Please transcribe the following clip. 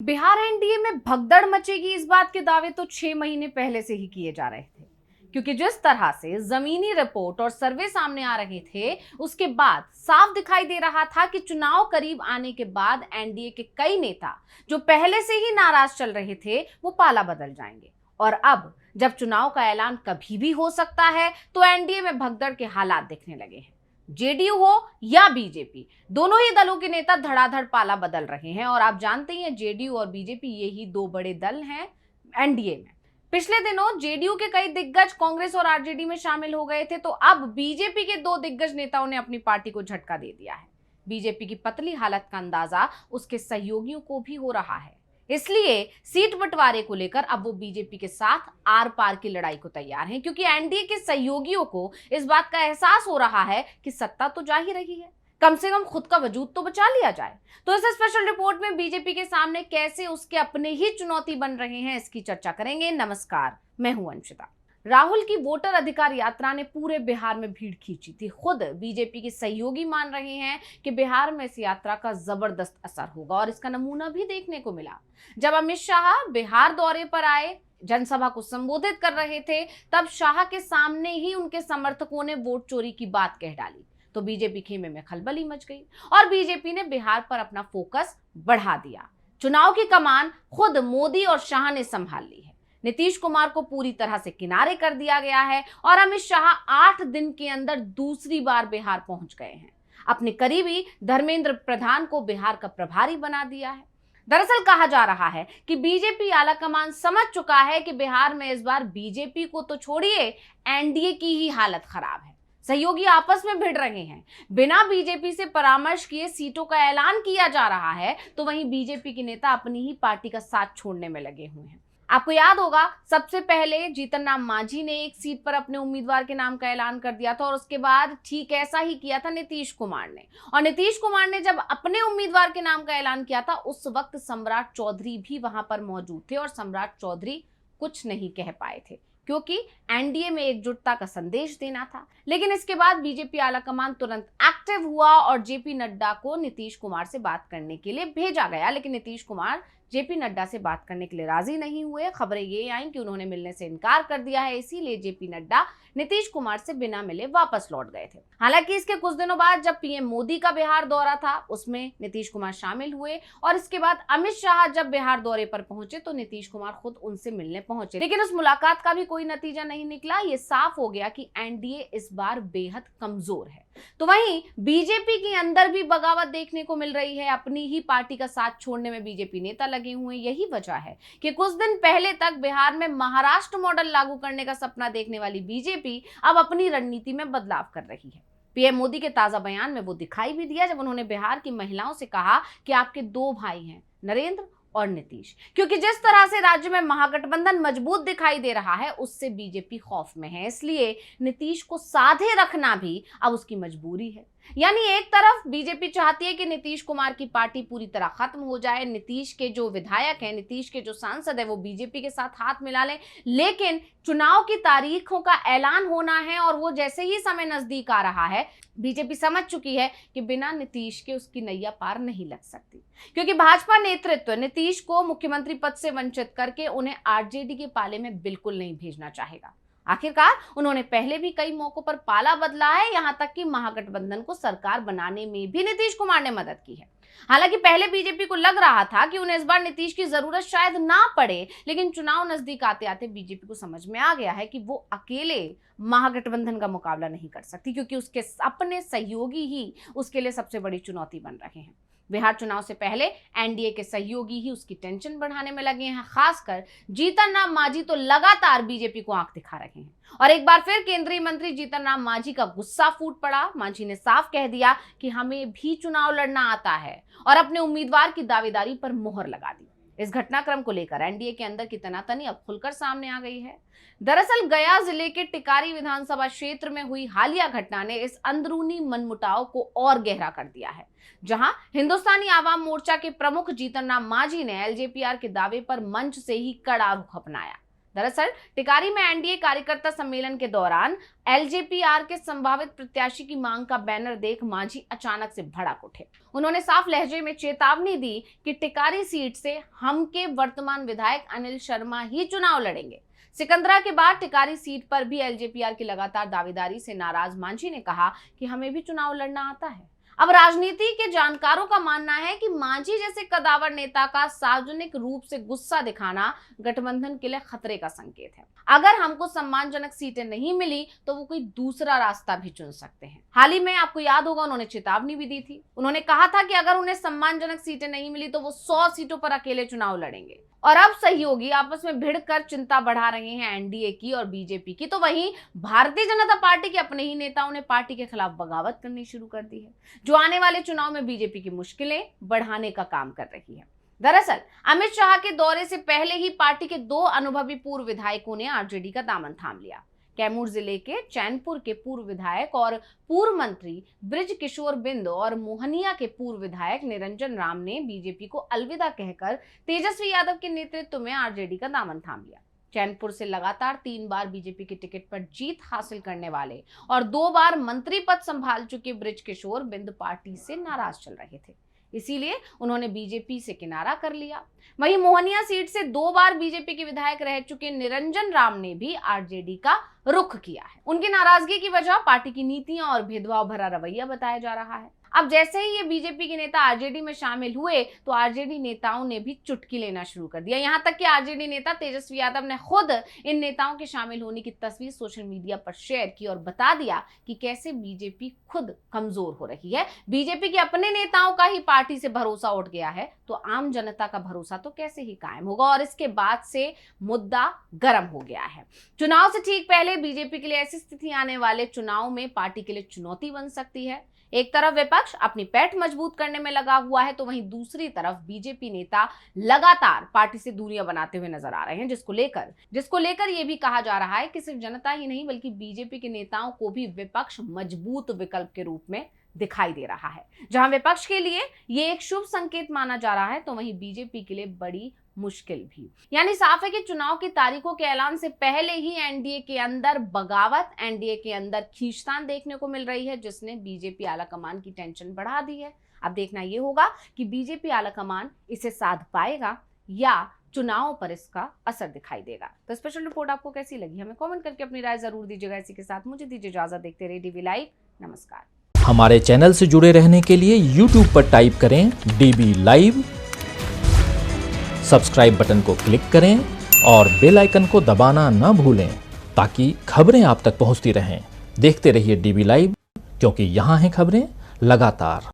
Bihar NDA में भगदड़ मचेगी इस बात के दावे तो 6 महीने पहले से ही किए जा रहे थे, क्योंकि जिस तरह से जमीनी रिपोर्ट और सर्वे सामने आ रहे थे उसके बाद साफ दिखाई दे रहा था कि चुनाव करीब आने के बाद एनडीए के कई नेता जो पहले से ही नाराज चल रहे थे वो पाला बदल जाएंगे। और अब जब चुनाव का ऐलान कभी भी हो सकता है तो एनडीए में भगदड़ के हालात दिखने लगे हैं। जेडीयू हो या बीजेपी, दोनों ही दलों के नेता धड़ाधड़ पाला बदल रहे हैं। और आप जानते ही हैं जेडीयू और बीजेपी ये ही दो बड़े दल हैं एनडीए में। पिछले दिनों जेडीयू के कई दिग्गज कांग्रेस और आरजेडी में शामिल हो गए थे, तो अब बीजेपी के दो दिग्गज नेताओं ने अपनी पार्टी को झटका दे दिया है। बीजेपी की पतली हालत का अंदाजा उसके सहयोगियों को भी हो रहा है, इसलिए सीट बंटवारे को लेकर अब वो बीजेपी के साथ आर पार की लड़ाई को तैयार हैं, क्योंकि एनडीए के सहयोगियों को इस बात का एहसास हो रहा है कि सत्ता तो जा ही रही है, कम से कम खुद का वजूद तो बचा लिया जाए। तो इस स्पेशल रिपोर्ट में बीजेपी के सामने कैसे उसके अपने ही चुनौती बन रहे हैं, इसकी चर्चा करेंगे। नमस्कार, मैं हूं अंशिता। राहुल की वोटर अधिकार यात्रा ने पूरे बिहार में भीड़ खींची थी। खुद बीजेपी के सहयोगी मान रहे हैं कि बिहार में इस यात्रा का जबरदस्त असर होगा, और इसका नमूना भी देखने को मिला। जब अमित शाह बिहार दौरे पर आए, जनसभा को संबोधित कर रहे थे, तब शाह के सामने ही उनके समर्थकों ने वोट चोरी की बात कह डाली, तो बीजेपी खेमे में खलबली मच गई और बीजेपी ने बिहार पर अपना फोकस बढ़ा दिया। चुनाव की कमान खुद मोदी और शाह ने संभाल ली है। नीतीश कुमार को पूरी तरह से किनारे कर दिया गया है और अमित शाह 8 दिन के अंदर दूसरी बार बिहार पहुंच गए हैं। अपने करीबी धर्मेंद्र प्रधान को बिहार का प्रभारी बना दिया है। दरअसल कहा जा रहा है कि बीजेपी आलाकमान समझ चुका है कि बिहार में इस बार बीजेपी को तो छोड़िए, एनडीए की ही हालत खराब है। सहयोगी आपस में भिड़ रहे हैं, बिना बीजेपी से परामर्श किए सीटों का ऐलान किया जा रहा है, तो वहीं बीजेपी के नेता अपनी ही पार्टी का साथ छोड़ने में लगे हुए हैं। आपको याद होगा, सबसे पहले जीतन राम मांझी ने एक सीट पर अपने उम्मीदवार के नाम का ऐलान कर दिया था, और उसके बाद ठीक ऐसा ही किया था नीतीश कुमार ने। और नीतीश कुमार ने जब अपने उम्मीदवार के नाम का ऐलान किया था, उस वक्त सम्राट चौधरी भी वहां पर मौजूद थे, और सम्राट चौधरी कुछ नहीं कह पाए थे, क्योंकि एनडीए में एकजुटता का संदेश देना था। लेकिन इसके बाद बीजेपी आलाकमान तुरंत एक्टिव हुआ और जेपी नड्डा को नीतीश कुमार से बात करने के लिए भेजा गया, लेकिन नीतीश कुमार जेपी नड्डा से बात करने के लिए राजी नहीं हुए। खबरें ये आई कि उन्होंने मिलने से इनकार कर दिया है, इसीलिए जेपी नड्डा नीतीश कुमार से बिना मिले वापस लौट गए थे। हालांकि इसके कुछ दिनों बाद जब पीएम मोदी का बिहार दौरा था, उसमें नीतीश कुमार शामिल हुए, और इसके बाद अमित शाह जब बिहार दौरे पर पहुंचे तो नीतीश कुमार खुद उनसे मिलने पहुंचे, लेकिन उस मुलाकात का भी कोई नतीजा नहीं निकला। ये साफ हो गया कि एनडीए इस बार बेहद कमजोर है। तो वहीं बीजेपी के अंदर भी बगावत देखने को मिल रही है। अपनी ही पार्टी का साथ छोड़ने में बीजेपी नेता लगे हुए हैं। यही वजह है कि कुछ दिन पहले तक बिहार में महाराष्ट्र मॉडल लागू करने का सपना देखने वाली बीजेपी अब अपनी रणनीति में बदलाव कर रही है। पीएम मोदी के ताजा बयान में वो दिखाई भी दिया जब उन्होंने बिहार की महिलाओं से कहा कि आपके 2 भाई हैं, नरेंद्र और नीतीश, क्योंकि जिस तरह से राज्य में महागठबंधन मजबूत दिखाई दे रहा है उससे बीजेपी खौफ में है। इसलिए नीतीश को साधे रखना भी अब उसकी मजबूरी है। यानी एक तरफ बीजेपी चाहती है कि नीतीश कुमार की पार्टी पूरी तरह खत्म हो जाए, नीतीश के जो विधायक हैं, नीतीश के जो सांसद है वो बीजेपी के साथ हाथ मिला लें, लेकिन चुनाव की तारीखों का ऐलान होना है और वो जैसे ही समय नजदीक आ रहा है, बीजेपी समझ चुकी है कि बिना नीतीश के उसकी नैया पार नहीं लग सकती, क्योंकि भाजपा नेतृत्व नीतीश को मुख्यमंत्री पद से वंचित करके उन्हें आरजेडी के पाले में बिल्कुल नहीं भेजना चाहेगा। आखिरकार उन्होंने पहले भी कई मौकों पर पाला बदला है, यहां तक कि महागठबंधन को सरकार बनाने में भी नीतीश कुमार ने मदद की है। हालांकि पहले बीजेपी को लग रहा था कि उन्हें इस बार नीतीश की जरूरत शायद ना पड़े, लेकिन चुनाव नजदीक आते आते बीजेपी को समझ में आ गया है कि वो अकेले महागठबंधन का मुकाबला नहीं कर सकती, क्योंकि उसके अपने सहयोगी ही उसके लिए सबसे बड़ी चुनौती बन रहे हैं। बिहार चुनाव से पहले एनडीए के सहयोगी ही उसकी टेंशन बढ़ाने में लगे हैं। खासकर जीतन राम मांझी तो लगातार बीजेपी को आंख दिखा रहे हैं, और एक बार फिर केंद्रीय मंत्री जीतन राम मांझी का गुस्सा फूट पड़ा। मांझी ने साफ कह दिया कि हमें भी चुनाव लड़ना आता है, और अपने उम्मीदवार की दावेदारी पर मोहर लगा दी। इस घटनाक्रम को लेकर एनडीए के अंदर की तनातनी अब खुलकर सामने आ गई है। दरअसल गया जिले के टिकारी विधानसभा क्षेत्र में हुई हालिया घटना ने इस अंदरूनी मनमुटाव को और गहरा कर दिया है, जहां हिंदुस्तानी आवाम मोर्चा के प्रमुख जीतन राम मांझी ने एलजेपीआर के दावे पर मंच से ही कड़ा रुख अपनाया। दरअसल टिकारी में एनडीए कार्यकर्ता सम्मेलन के दौरान एलजेपीआर के संभावित प्रत्याशी की मांग का बैनर देख मांझी अचानक से भड़क उठे। उन्होंने साफ लहजे में चेतावनी दी कि टिकारी सीट से हम के वर्तमान विधायक अनिल शर्मा ही चुनाव लड़ेंगे। सिकंदरा के बाद टिकारी सीट पर भी एलजेपीआर की लगातार दावेदारी से नाराज मांझी ने कहा कि हमें भी चुनाव लड़ना आता है। अब राजनीति के जानकारों का मानना है कि मांझी जैसे कदावर नेता का सार्वजनिक रूप से गुस्सा दिखाना गठबंधन के लिए खतरे का संकेत है। अगर हमको सम्मानजनक सीटें नहीं मिली तो वो कोई दूसरा रास्ता भी चुन सकते हैं। हाल ही में आपको याद होगा उन्होंने चेतावनी भी दी थी। उन्होंने कहा था कि अगर उन्हें सम्मानजनक सीटें नहीं मिली तो वो 100 सीटों पर अकेले चुनाव लड़ेंगे। और अब सहयोगी आपस में भिड़कर चिंता बढ़ा रहे हैं एनडीए की और बीजेपी की, तो वहीं भारतीय जनता पार्टी के अपने ही नेताओं ने पार्टी के खिलाफ बगावत करनी शुरू कर दी है, जो आने वाले चुनाव में बीजेपी की मुश्किलें बढ़ाने का काम कर रही है। दरअसल अमित शाह के दौरे से पहले ही पार्टी के 2 अनुभवी पूर्व विधायकों ने आरजेडी का दामन थाम लिया। कैमूर जिले के चैनपुर के पूर्व विधायक और पूर्व मंत्री ब्रिज किशोर बिंद और मोहनिया के पूर्व विधायक निरंजन राम ने बीजेपी को अलविदा कहकर तेजस्वी यादव के नेतृत्व में आरजेडी का दामन थाम लिया। चैनपुर से लगातार 3 बार बीजेपी के टिकट पर जीत हासिल करने वाले और 2 बार मंत्री पद संभाल चुके ब्रिज किशोर बिंद पार्टी से नाराज चल रहे थे, इसीलिए उन्होंने बीजेपी से किनारा कर लिया। वहीं मोहनिया सीट से 2 बार बीजेपी के विधायक रह चुके निरंजन राम ने भी आरजेडी का रुख किया है। उनकी नाराजगी की वजह पार्टी की नीतियां और भेदभाव भरा रवैया बताया जा रहा है। अब जैसे ही ये बीजेपी के नेता आरजेडी में शामिल हुए तो आरजेडी नेताओं ने भी चुटकी लेना शुरू कर दिया। यहां तक कि आरजेडी नेता तेजस्वी यादव ने खुद इन नेताओं के शामिल होने की तस्वीर सोशल मीडिया पर शेयर की और बता दिया कि कैसे बीजेपी खुद कमजोर हो रही है। बीजेपी के अपने नेताओं का ही पार्टी से भरोसा उठ गया है तो आम जनता का भरोसा तो कैसे ही कायम होगा। और इसके बाद से मुद्दा गर्म हो गया है। चुनाव से ठीक पहले बीजेपी के लिए ऐसी स्थिति आने वाले चुनाव में पार्टी के लिए चुनौती बन सकती है। एक तरफ विपक्ष अपनी पैठ मजबूत करने में लगा हुआ है तो वहीं दूसरी तरफ बीजेपी नेता लगातार पार्टी से दूरियां बनाते हुए नजर आ रहे हैं, जिसको लेकर यह भी कहा जा रहा है कि सिर्फ जनता ही नहीं बल्कि बीजेपी के नेताओं को भी विपक्ष मजबूत विकल्प के रूप में दिखाई दे रहा है। जहां विपक्ष के लिए ये एक शुभ संकेत माना जा रहा है तो वहीं बीजेपी के लिए बड़ी मुश्किल भी। यानी साफ है कि चुनाव की तारीखों के ऐलान से पहले ही एनडीए के अंदर बगावत, एनडीए के अंदर खींचतान देखने को मिल रही है, जिसने बीजेपी आलाकमान की टेंशन बढ़ा दी है। अब देखना यह होगा कि बीजेपी आलाकमान इसे साध पाएगा या चुनाव पर इसका असर दिखाई देगा। तो स्पेशल रिपोर्ट आपको कैसी लगी हमें कमेंट करके अपनी राय जरूर दीजिएगा। इसी के साथ मुझे दीजिए इजाजत। देखते रहिए डीबी लाइव। नमस्कार। हमारे चैनल से जुड़े रहने के लिए YouTube पर टाइप करें डीबी लाइव, सब्सक्राइब बटन को क्लिक करें और बेल आइकन को दबाना न भूलें ताकि खबरें आप तक पहुंचती रहें। देखते रहिए डीबी लाइव, क्योंकि यहाँ हैं खबरें लगातार।